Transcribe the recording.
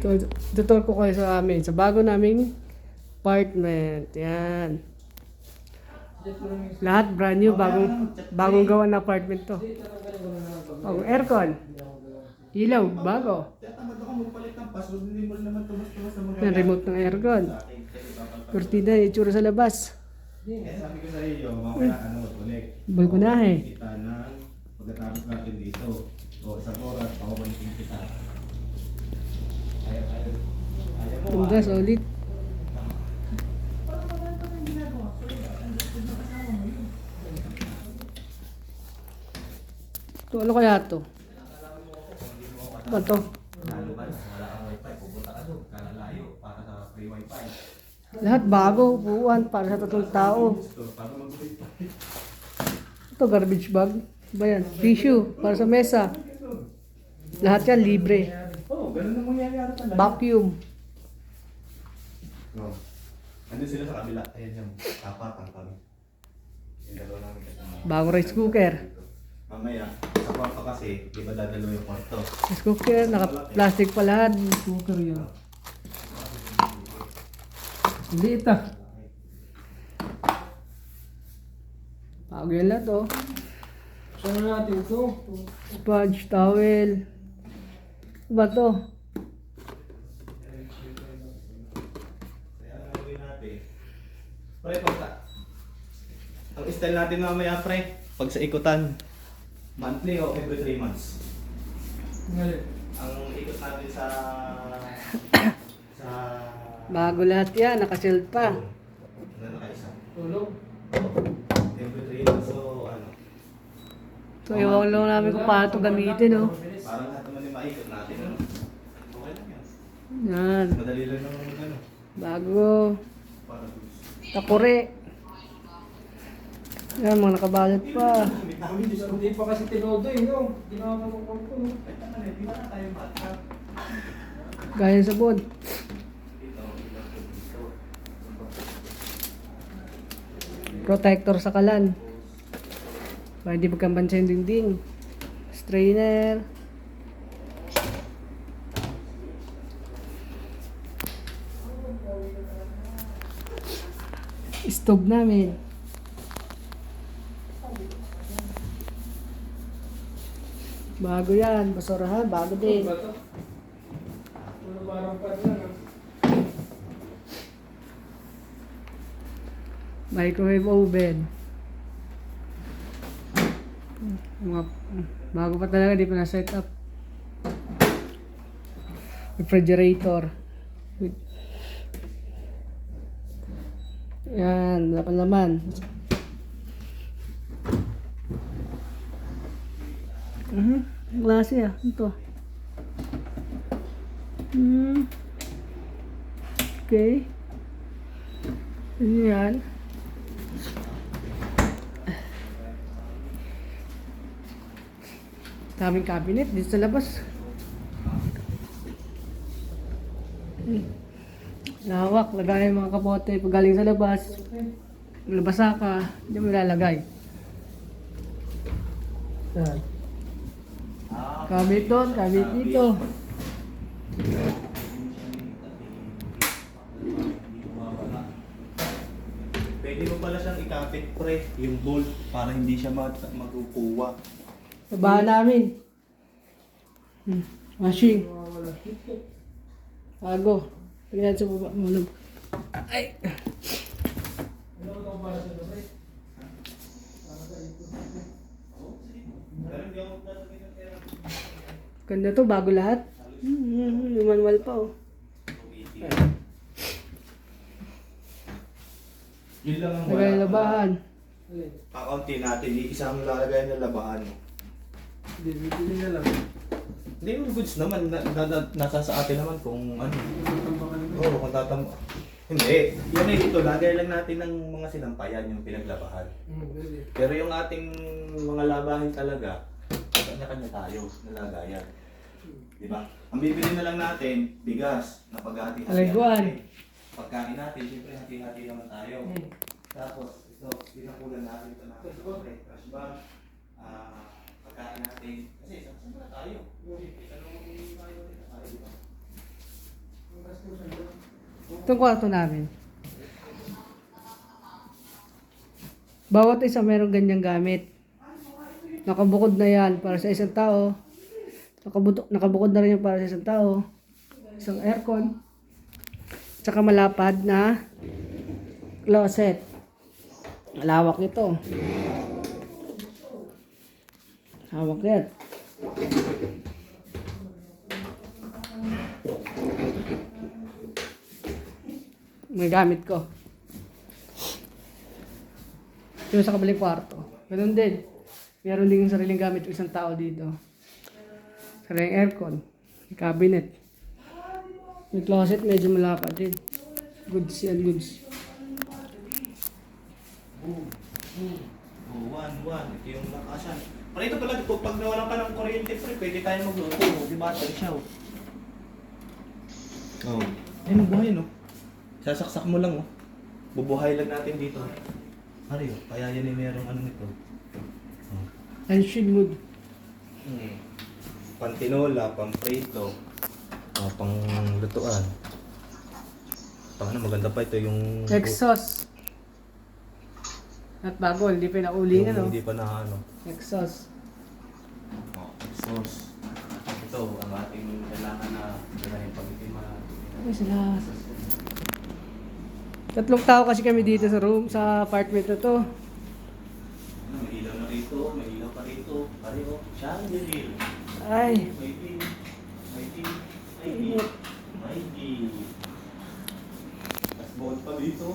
Tutor ko kayo sa amin, sa bago naming apartment. Yan. Lahat brand new, bagong gawa na apartment to. Bagong aircon. Ilaw, bago. Tatamad ako magpalit ng password, hindi mo rin naman tumas-tumas na Yan, remote ng aircon. Kurtina, itsura sa labas. Sabi ko sa iyo, mamaya ulit. Balkonahe. Kita na pagkatapos natin dito. O isang oras, pakabalikin kita. Ayaw mo. Ganda, solid. Ito, ano kaya to? Ano to? Wala kang wifi, pupunta ka doon, kalalayo, para sa free wifi. Lahat bago, upuan para sa tatlong tao. Ito, garbage bag. Ba yan? Tissue para sa mesa. Lahat yan libre. Oo, ganun na mangyayari talaga. Vacuum. No. Andun sila sa kabila. Ayan yung tapatan kami. Yung dalawa namin kasama. Bagong rice cooker. Mamaya, sa kwarto kasi, di ba dadalawa yung kwarto? Rice cooker, naka-plastic pa lahat. Rice cooker yun. Liit ah. Bago yan lahat oh. Saan na natin ito? Sponge, towel. Ano ba to? Kaya ang gagawin natin. Pre, pagka. Ang style natin mamaya, pre, pag sa ikutan, monthly o every 3 months. Ngayon. Ang ikot natin sa Bago lahat yan, naka-shield pa. ano na kaisa? Tulog. Every 3 months, so ano. So, iwan lang namin kung paano ito gamitin oh. Parang lahat naman yung maikot natin, ano? Okay lang yan. Yan. Madali lang naman ano. Bago. Para Takure. Yan, mga nakabalot pa. Hindi pa kasi tinodo eh, no? Ginawa ko ng korpo, no? Ay, tama na, di ba na tayo bata? Gaya sa bod. Protector sa kalan. Para hindi magkambansa yung dingding. Strainer. Stove namin. Bago yan. Basurahan. Bago din. Ano ba ito? Ano parang pa lang, ah? Microwave oven. Mga bago pa talaga, di pa na set up. Refrigerator. Yan, wala pa naman. Klase ah, ito. Okay. Ano yan? Daming cabinet dito sa labas. Lawak, lagay yung mga kapote pag galing sa labas. Labasa ka, hindi mo ilalagay. Yan. Kabit doon, kabit dito. Pwede mo pala siyang ikapit, pre, yung bolt para hindi siya magkukuha. Sa bahay namin. Washing. Bago. Tingnan sa baba mo. Ay. Ano ito para sa ito, pre? Ganda to, bago lahat. Yung manual pa oh. Yun lang ang Lagay ng labahan. Kakaunti natin, isang lalagay ng labahan. Bibili na lang. Hindi yung goods naman, nasa sa atin naman kung ano. Oo, kung tatamba. Hindi, yan eh, ito, lagay lang natin ng mga sinampayan yung pinaglabahan. Pero yung ating mga labahin talaga, kanya-kanya tayo nalagayan. Di ba? Ang bibili na lang natin, bigas na paghati-hati. Aliguan. Pagkain natin, siyempre hati-hati naman tayo. Tapos, ito, pinakulan natin ito na trash bag. Pagkain natin. Kasi, saan na tayo? Isa lang tayo, di ba? Itong kwarto namin. Bawat isa mayroong ganyang gamit. Nakabukod na yan para sa isang tao. Nakabukod na rin yan para sa isang tao. Isang aircon. Tsaka malapad na closet. Malawak ito. Hawak yan. May gamit ko. Yung sa kabilang kwarto. Ganun din. Meron din yung sariling gamit yung isang tao dito. Sariling aircon. May cabinet. May closet, medyo malapad din. Goods yan, goods. One. Ito yung lakasan. Para ito pala, pag nawalan ka ng kuryente, pre, pwede tayo magluto. Di ba? Battery siya. Oh. Ay, mabuhay, no? Sasaksak mo lang, oh. Bubuhay lang natin dito. Ari, oh. Kaya yan yung merong ano nito. Oh. Ancient wood. Pantinola, pamprito, pang lutuan. Pang ano, maganda pa ito yung... Exhaust. At bago, hindi pa nauling, yung ano? hindi pa na ano. Exhaust. Sauce. Ito, ang ating kailangan na ganahin pag hindi Ay, sila. 3 tao kasi kami dito sa room, sa apartment na to. Ano, may ilaw na rito, may ilaw pa rito. Pareho, chandelier. Ay. May tea. Tapos bukod pa dito.